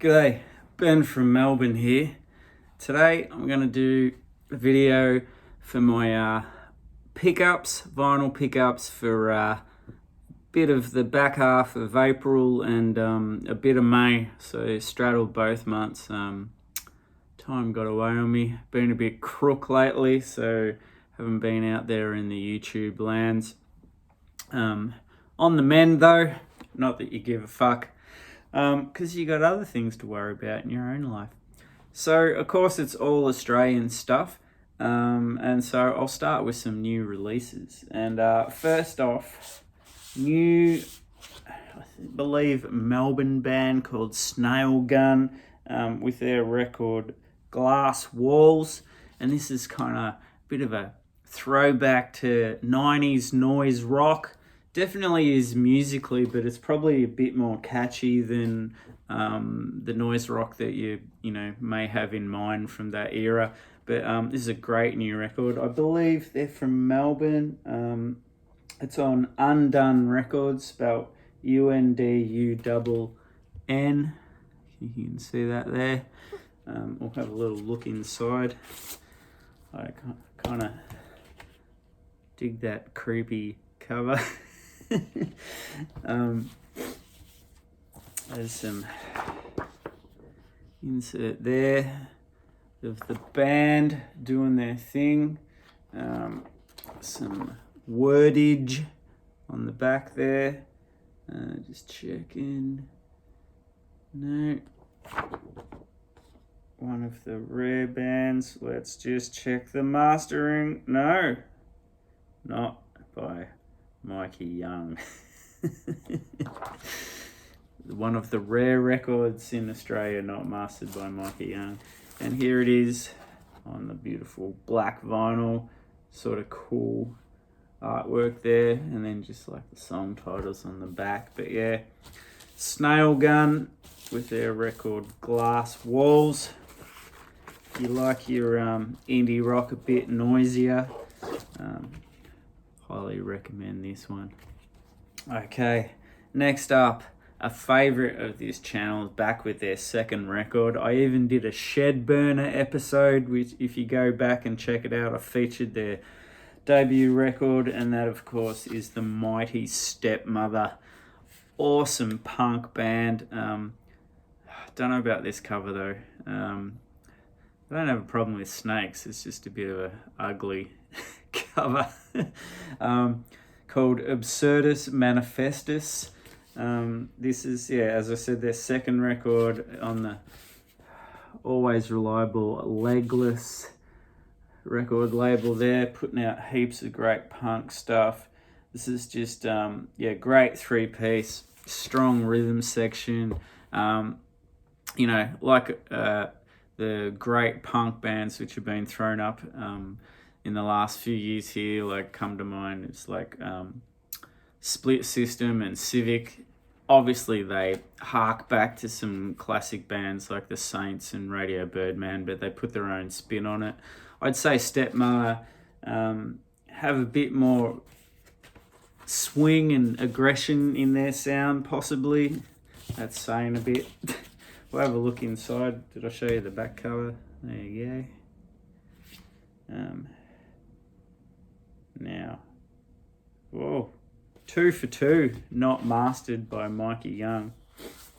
G'day, Ben from Melbourne here. Today I'm going to do a video for my pickups, vinyl pickups for a bit of the back half of April and a bit of May, so straddled both months. Time got away on me, been a bit crook lately, so haven't been out there in the YouTube lands. On the mend though, not that you give a fuck. Because you got other things to worry about in your own life. So, of course, it's all Australian stuff. And so I'll start with some new releases. And first off, new, I believe, Melbourne band called Snail Gun with their record Glass Walls. And this is kind of a bit of a throwback to 90s noise rock. Definitely is musically, but it's probably a bit more catchy than the noise rock that you may have in mind from that era. But this is a great new record. I believe they're from Melbourne. It's on Undone Records, spelled UNDUNN. You can see that there. We'll have a little look inside. I kind of dig that creepy cover. There's some insert there of the band doing their thing. Some wordage on the back there. Just checking. No. One of the rare bands. Let's just check the mastering. No. Not by Mikey Young. One of the rare records in Australia not mastered by Mikey Young. And here it is on the beautiful black vinyl. Sort of cool artwork there. And then just like the song titles on the back. But yeah, Snail Gun with their record Glass Walls. If you like your indie rock a bit noisier, highly recommend this one. Okay, next up, a favourite of this channel is back with their second record. I even did a Shed Burner episode, which if you go back and check it out, I featured their debut record, and that of course is the mighty Stepmother. Awesome punk band. Don't know about this cover though. I don't have a problem with snakes, it's just a bit of a ugly cover. Called Absurdus Manifestus. This is, as I said, their second record on the always reliable Legless record label there, putting out heaps of great punk stuff. This is just, great three-piece, strong rhythm section. Like the great punk bands which have been thrown up in the last few years here, like come to mind, it's like Split System and Civic. Obviously they hark back to some classic bands like the Saints and Radio Birdman, but they put their own spin on it. I'd say Stepmother have a bit more swing and aggression in their sound, possibly. That's saying a bit. We'll have a look inside. Did I show you the back cover? There you go. Now, whoa, 2 for 2, not mastered by Mikey Young.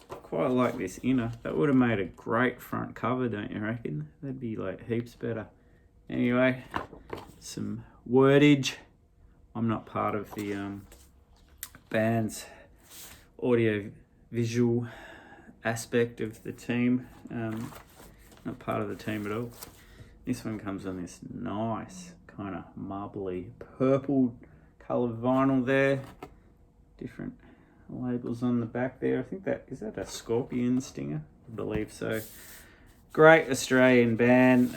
Quite like this inner. That would have made a great front cover, don't you reckon? That'd be like heaps better. Anyway, some wordage. I'm not part of the band's audio visual aspect of the team. Not part of the team at all. This one comes on this nice kind of marbly purple coloured vinyl there. Different labels on the back there. I think is that a scorpion stinger? I believe so. Great Australian band.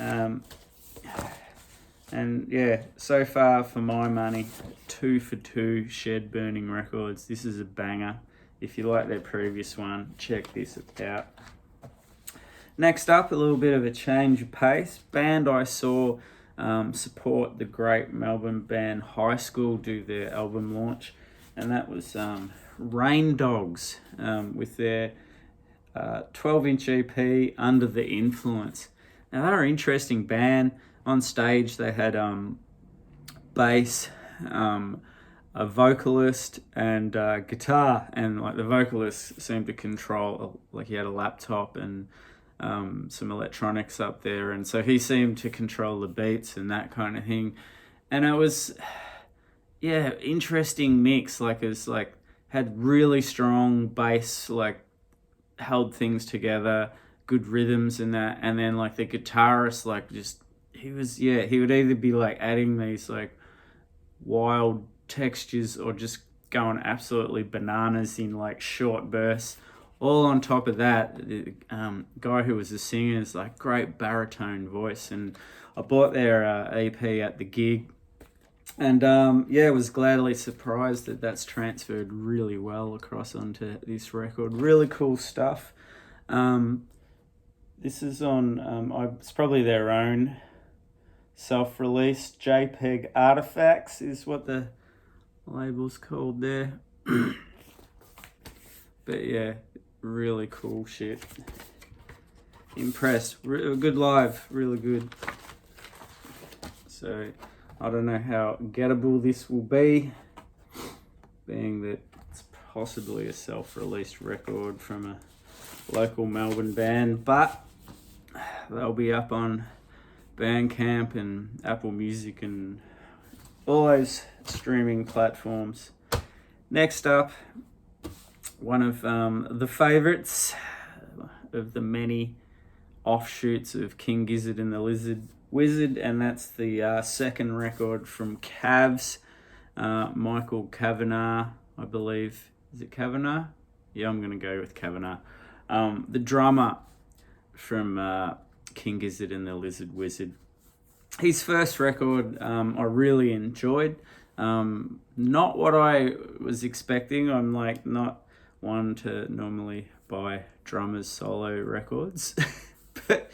And yeah, so far for my money, 2 for 2 Shed Burning Records. This is a banger. If you like their previous one, check this out. Next up, a little bit of a change of pace. Band I saw support the great Melbourne band High School do their album launch, and that was Rain Dogs with their 12-inch EP, Under the Influence. Now they were an interesting band. On stage they had bass, a vocalist, and guitar, and like the vocalist seemed to control, like he had a laptop and some electronics up there, and so he seemed to control the beats and that kind of thing. And it was, yeah, interesting mix. Like it's like had really strong bass, like held things together, good rhythms in that, and then like the guitarist, like just he would either be like adding these like wild textures or just going absolutely bananas in like short bursts. All on top of that, the guy who was the singer is like great baritone voice, and I bought their EP at the gig, and was gladly surprised that that's transferred really well across onto this record. Really cool stuff. This is on, it's probably their own self-released JPEG Artifacts is what the label's called there. But yeah, really cool shit. Impressed. Good live, really good. So I don't know how gettable this will be, being that it's possibly a self-released record from a local Melbourne band, but they'll be up on Bandcamp and Apple Music and all those streaming platforms. Next up, one of the favourites of the many offshoots of King Gizzard and the Lizard Wizard, and that's the second record from Cavs, Michael Kavanagh, I believe. Is it Kavanagh? Yeah, I'm going to go with Kavanagh. The drummer from King Gizzard and the Lizard Wizard. His first record I really enjoyed. Not what I was expecting. I'm like not one to normally buy drummers' solo records. But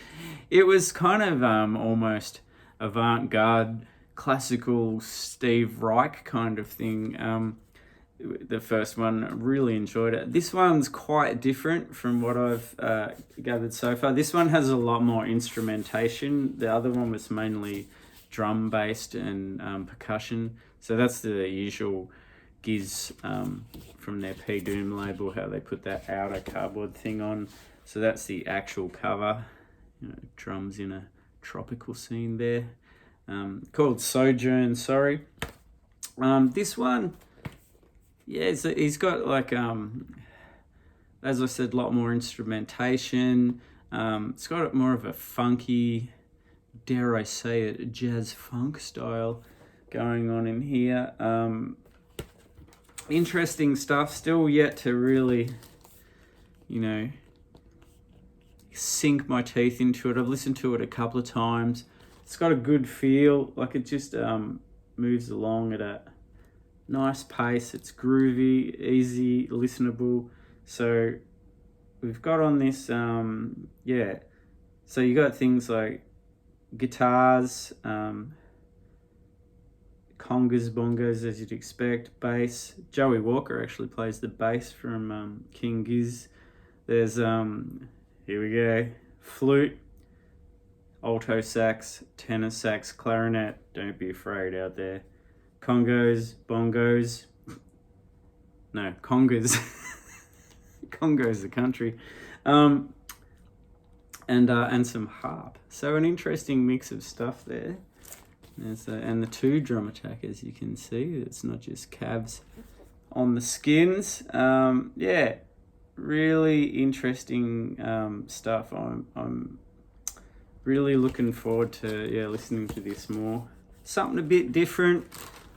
it was kind of almost avant-garde, classical Steve Reich kind of thing. The first one, I really enjoyed it. This one's quite different from what I've gathered so far. This one has a lot more instrumentation. The other one was mainly drum-based and percussion. So that's the usual Giz from their P Doom label, how they put that outer cardboard thing on. So that's the actual cover. You know, drums in a tropical scene there. Called Sojourn, sorry. This one, yeah, he's got like, as I said, a lot more instrumentation. It's got more of a funky, dare I say it, jazz funk style going on in here. Interesting stuff, still yet to really, sink my teeth into it. I've listened to it a couple of times. It's got a good feel, like it just moves along at a nice pace. It's groovy, easy, listenable. So we've got on this, so you got things like guitars, congas, bongos, as you'd expect, bass. Joey Walker actually plays the bass from King Giz. There's, here we go, flute, alto sax, tenor sax, clarinet, don't be afraid out there. Congos, bongos, no, congas. Congo's the country. And some harp. So an interesting mix of stuff there. And the two drum attack, as you can see. It's not just calves on the skins. Really interesting stuff. I'm really looking forward to listening to this more. Something a bit different,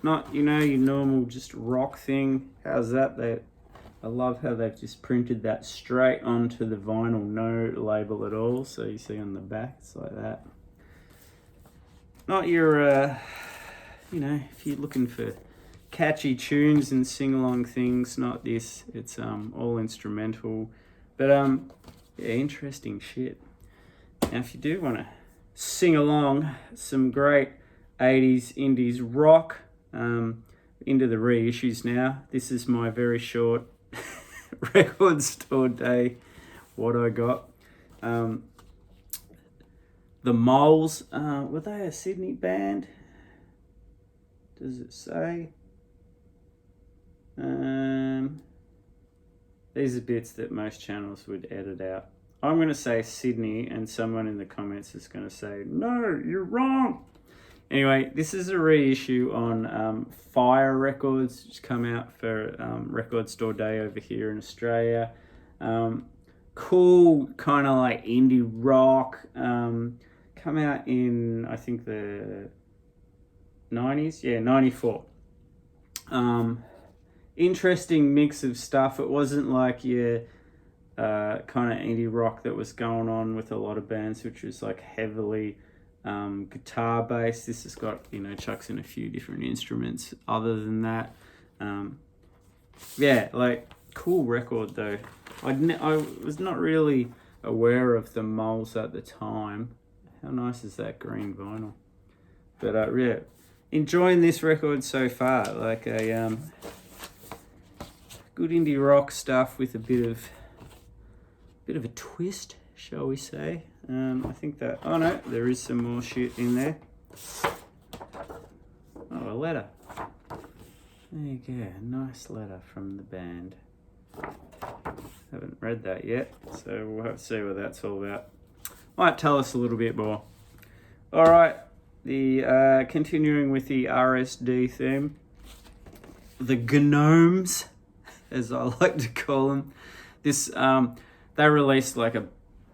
not your normal just rock thing. How's that? I love how they've just printed that straight onto the vinyl, no label at all. So you see on the back, it's like that. Not your, if you're looking for catchy tunes and sing-along things, not this. It's all instrumental, but interesting shit. Now, if you do want to sing along, some great 80s indies rock, into the reissues now. This is my very short record store day what I got. The Moles, were they a Sydney band? Does it say? These are bits that most channels would edit out. I'm going to say Sydney, and someone in the comments is going to say, no, you're wrong. Anyway, this is a reissue on Fire Records, which come out for Record Store Day over here in Australia. Cool, kind of like indie rock. Come out in, I think, the 90s? Yeah, 94. Interesting mix of stuff. It wasn't like your kind of indie rock that was going on with a lot of bands, which was like heavily guitar based. This has got, chucks in a few different instruments other than that. Yeah, like, cool record though. I was not really aware of the Moles at the time. How nice is that green vinyl? But yeah, enjoying this record so far. Like a good indie rock stuff with a bit of a twist, shall we say? I think that. Oh no, there is some more shit in there. Oh, a letter. There you go, nice letter from the band. Haven't read that yet, so we'll have to see what that's all about. Might tell us a little bit more. All right, the continuing with the RSD theme, the Gnomes, as I like to call them. This they released like a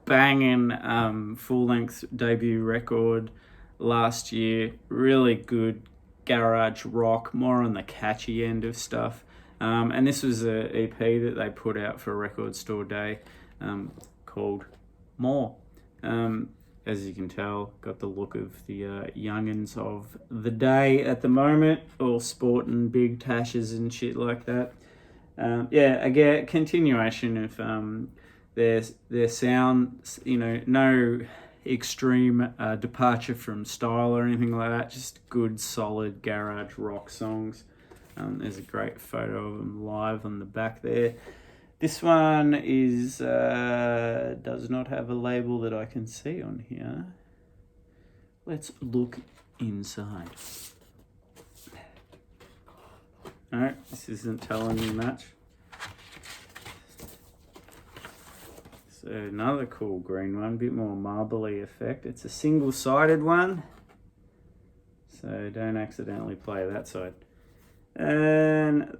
banging full-length debut record last year. Really good garage rock, more on the catchy end of stuff. And this was an EP that they put out for Record Store Day called More. As you can tell, got the look of the youngins of the day at the moment, all sporting big tashes and shit like that. Yeah, again, continuation of their sound, no extreme departure from style or anything like that, just good, solid garage rock songs. There's a great photo of them live on the back there. This one is does not have a label that I can see on here. Let's look inside. No, this isn't telling me much. So another cool green one, bit more marbly effect. It's a single-sided one, so don't accidentally play that side. And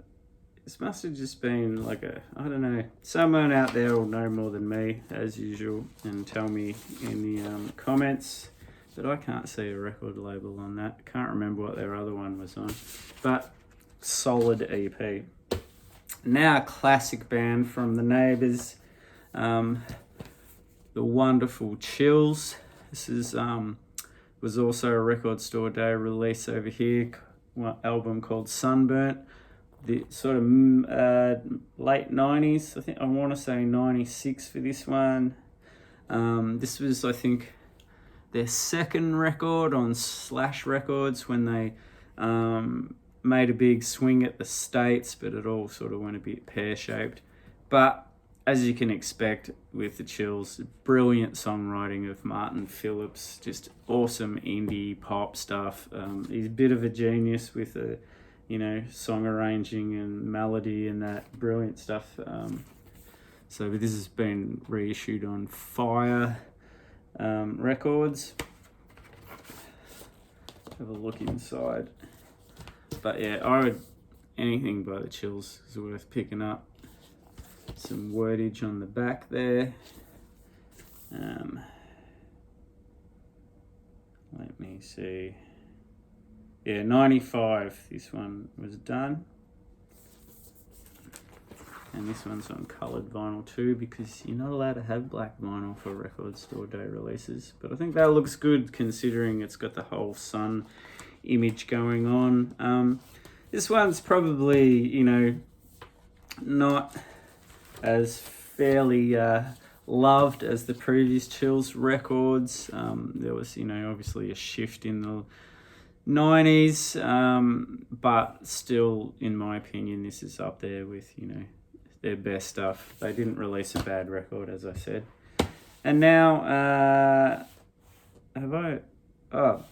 this must have just been like I don't know, someone out there will know more than me, as usual, and tell me in the comments, but I can't see a record label on that. Can't remember what their other one was on, but solid EP. Now a classic band from the neighbours, the wonderful Chills. This is was also a Record Store Day release over here, one album called Sunburnt. The sort of late 90s, I want to say 96 for this one. This was, I think, their second record on Slash Records when they made a big swing at the States, but it all sort of went a bit pear-shaped. But as you can expect with the Chills, brilliant songwriting of Martin Phillips, just awesome indie pop stuff. He's a bit of a genius with song arranging and melody and that brilliant stuff. So this has been reissued on Fire Records. Have a look inside. But yeah, anything by the Chills is worth picking up. Some wordage on the back there. Let me see. Yeah, 95 this one was done. And this one's on coloured vinyl too, because you're not allowed to have black vinyl for Record Store Day releases. But I think that looks good considering it's got the whole sun image going on. This one's probably, not as fairly loved as the previous Chills records. There was, obviously a shift in the 90s, but still, in my opinion, this is up there with, their best stuff. They didn't release a bad record, as I said. And now,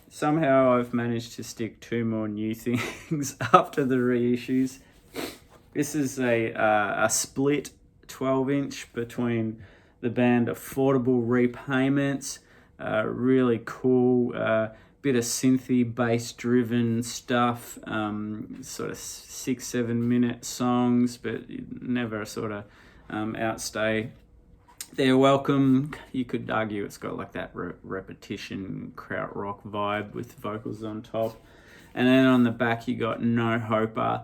somehow I've managed to stick 2 more new things after the reissues. This is a split 12-inch between the band Affordable Repayments. Really cool, bit of synthy bass driven stuff, sort of 6-7 minute songs, but never sort of outstay their welcome. You could argue it's got like that repetition krautrock vibe with vocals on top. And then on the back you got No Hoper,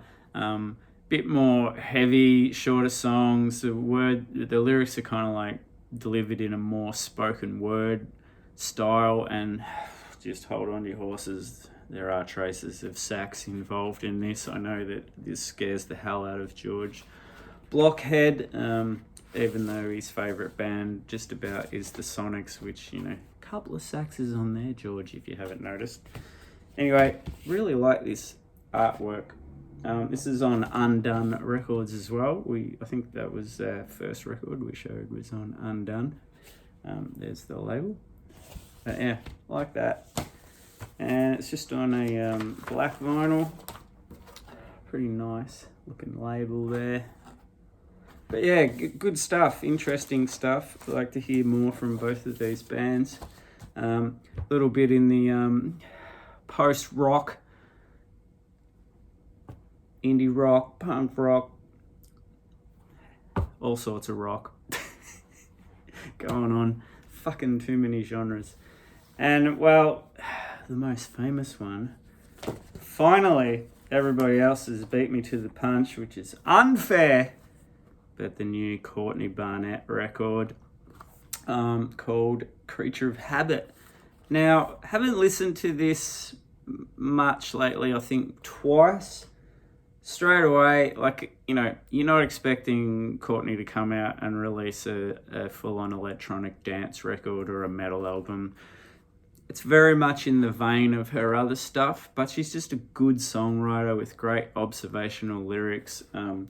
bit more heavy, shorter songs. The lyrics are kind of like delivered in a more spoken word style, and just hold on to your horses. There are traces of sax involved in this. I know that this scares the hell out of George Blockhead, even though his favourite band just about is the Sonics, which, you know, a couple of saxes on there, George, if you haven't noticed. Anyway, really like this artwork. This is on Undone Records as well. I think that was our first record we showed was on Undone. There's the label. But yeah, like that. And it's just on a black vinyl. Pretty nice looking label there. But yeah, good stuff, interesting stuff. I'd like to hear more from both of these bands. A little bit in the post-rock, indie rock, punk rock, all sorts of rock going on. Fucking too many genres. And well, the most famous one, finally, everybody else has beat me to the punch, which is unfair, but the new Courtney Barnett record called Creature of Habit. Now, haven't listened to this much lately, I think twice. Straight away, like, you know, you're not expecting Courtney to come out and release a full-on electronic dance record or a metal album. It's very much in the vein of her other stuff, but she's just a good songwriter with great observational lyrics. You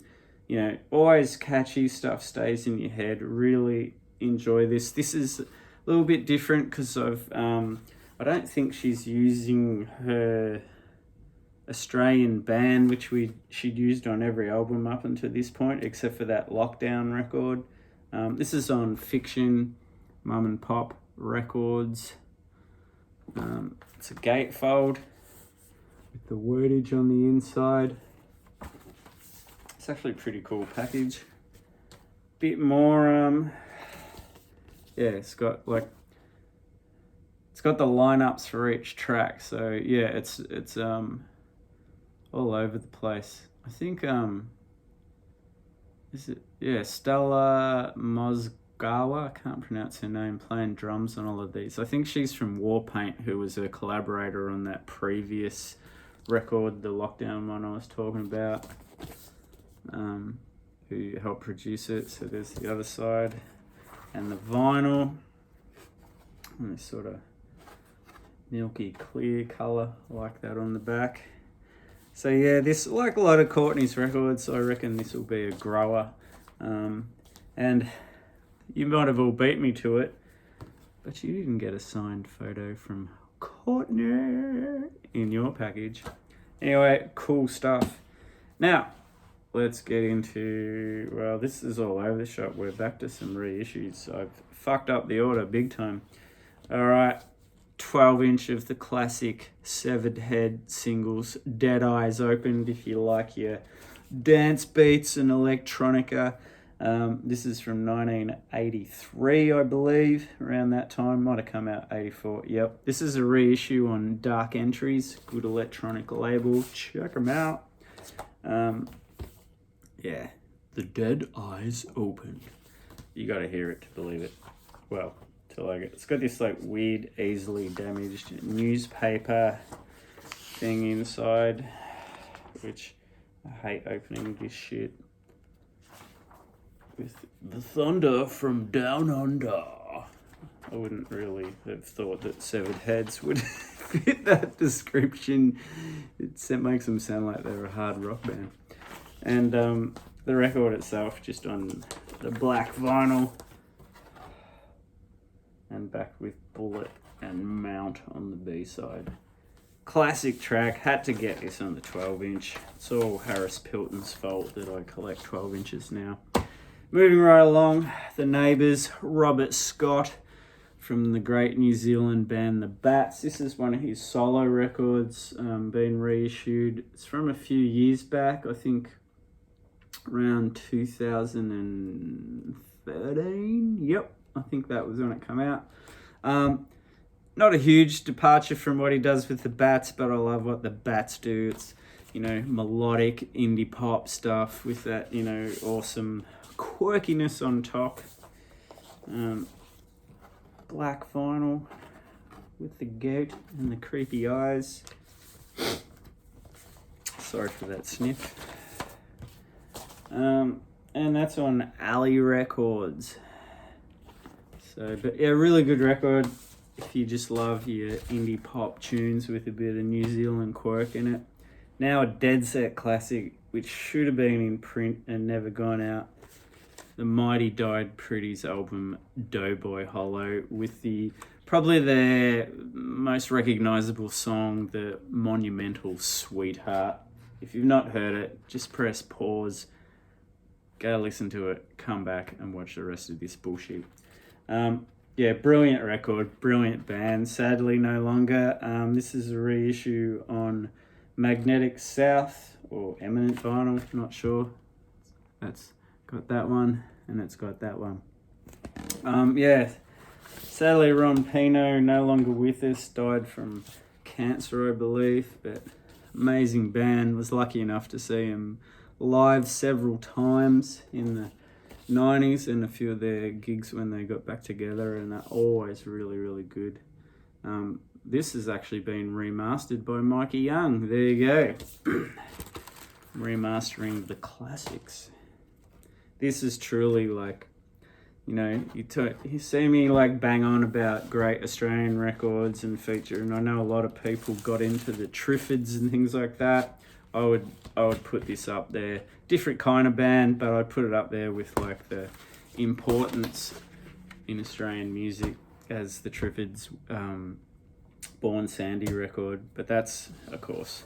know, always catchy stuff, stays in your head. Really enjoy this. This is a little bit different because I don't think she's using her Australian band, which she'd used on every album up until this point, except for that Lockdown record. This is on Fiction, Mum and Pop Records. It's a gatefold with the wordage on the inside. It's actually a pretty cool package. Bit more, yeah, it's got the lineups for each track. So yeah, it's all over the place. I think Stella Mozgawa, I can't pronounce her name, playing drums on all of these. I think she's from Warpaint, who was a collaborator on that previous record, the Lockdown one I was talking about, who helped produce it. So there's the other side and the vinyl, and this sort of milky clear colour like that on the back. So yeah, this, like a lot of Courtney's records, I reckon this will be a grower. And you might have all beat me to it, but you didn't get a signed photo from Courtney in your package. Anyway, cool stuff. Now, let's get into, well, this is all over the shop. We're back to some reissues. I've fucked up the order big time. All right. 12-inch of the classic Severed Head singles, Dead Eyes Opened, if you like your dance beats and electronica. This is from 1983, I believe, around that time. Might have come out 84. Yep. This is a reissue on Dark Entries, good electronic label. Check them out. Yeah, The Dead Eyes Opened. You got to hear it to believe it. Well, it's got this like weird, easily damaged newspaper thing inside, which I hate opening this shit. With the thunder from down under. I wouldn't really have thought that Severed Heads would fit that description. It makes them sound like they're a hard rock band. And the record itself, just on the black vinyl, and back with Bullet and Mount on the B-side. Classic track, had to get this on the 12-inch. It's all Harris Pilton's fault that I collect 12 inches now. Moving right along, The Neighbours, Robert Scott from the great New Zealand band The Bats. This is one of his solo records, been reissued. It's from a few years back, I think around 2013. Yep, I think that was when it came out. Not a huge departure from what he does with The Bats, but I love what The Bats do. It's, you know, melodic indie pop stuff with that, you know, awesome quirkiness on top. Black vinyl with the goat and the creepy eyes. Sorry for that sniff. And that's on Alley Records. So, but yeah, really good record if you just love your indie pop tunes with a bit of New Zealand quirk in it. Now a dead set classic, which should have been in print and never gone out. The Mighty Died Pretties album, Doughboy Hollow, with probably their most recognisable song, the monumental Sweetheart. If you've not heard it, just press pause, go listen to it, come back and watch the rest of this bullshit. Yeah, brilliant record, brilliant band. Sadly, no longer. This is a reissue on Magnetic South or Eminent Vinyl, not sure. That's got that one, and it's got that one. Yeah, sadly, Ron Pino no longer with us. Died from cancer, I believe, but amazing band. Was lucky enough to see him live several times in the 90s and a few of their gigs when they got back together, and they're always really, really good. This has actually been remastered by Mikey Young. There you go. Remastering the classics. This is truly like, you know, you see me like bang on about great Australian records and feature, and I know a lot of people got into the Triffids and things like that. I would put this up there. Different kind of band, but I'd put it up there with like the importance in Australian music as the Triffids' Born Sandy record. But that's, of course,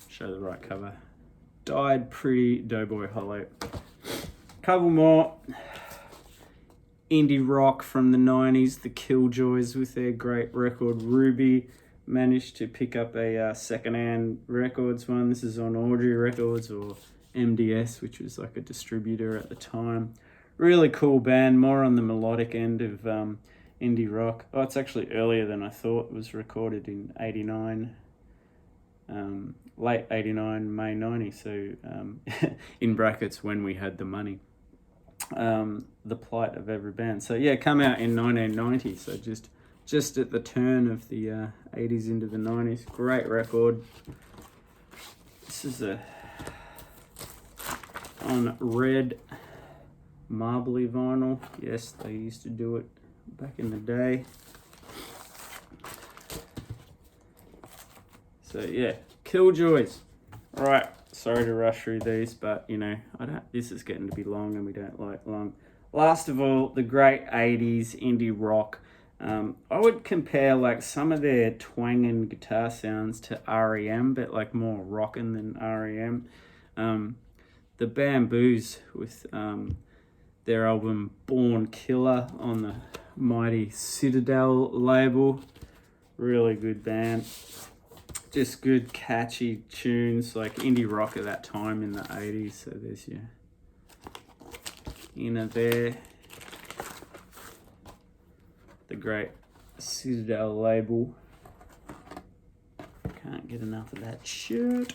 show the right cover. Died Pretty, Doughboy Hollow. Couple more. Indie rock from the 90s, the Killjoys with their great record Ruby. Managed to pick up a second-hand records one. This is on Audrey Records or MDS, which was like a distributor at the time. Really cool band, more on the melodic end of indie rock. Oh, it's actually earlier than I thought. It was recorded in 89, late 89, May 90, so in brackets, when we had the money. The plight of every band. So yeah, come out in 1990, so just at the turn of the 80s into the 90s. Great record. This is on red marbly vinyl. Yes, they used to do it back in the day. So yeah, Killjoys. Right, sorry to rush through these, but you know, this is getting to be long and we don't like long. Last of all, the great 80s indie rock. I would compare like some of their twang and guitar sounds to REM, but like more rockin' than REM. The Bamboos with their album Born Killer on the mighty Citadel label. Really good band. Just good catchy tunes, like indie rock at that time in the 80s. So there's your inner there. The great Citadel label. Can't get enough of that shirt.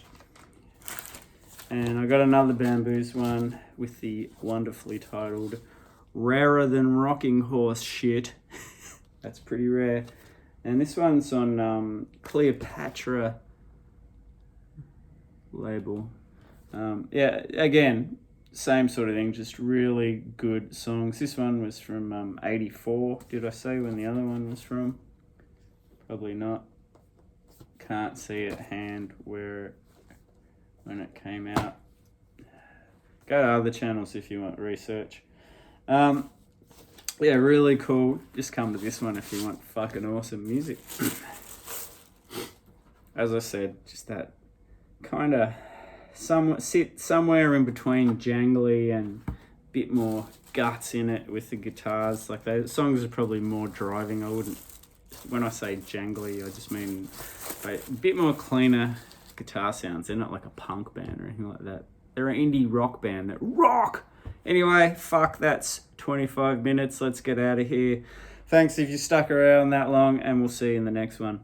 And I got another Bamboos one with the wonderfully titled Rarer Than Rocking Horse Shit. That's pretty rare. And this one's on Cleopatra label. Yeah, again, same sort of thing, just really good songs. This one was from 84. Did I say when the other one was from? Probably not. Can't see at hand when it came out. Go to other channels if you want research. Yeah, really cool. Just come to this one if you want fucking awesome music. As I said, just that kind of sit somewhere in between jangly and a bit more guts in it with the guitars. Like those songs are probably more driving. I wouldn't, when I say jangly, I just mean a bit more cleaner guitar sounds. They're not like a punk band or anything like that. They're an indie rock band that rock. Anyway, fuck, that's 25 minutes. Let's get out of here. Thanks if you stuck around that long, and we'll see you in the next one.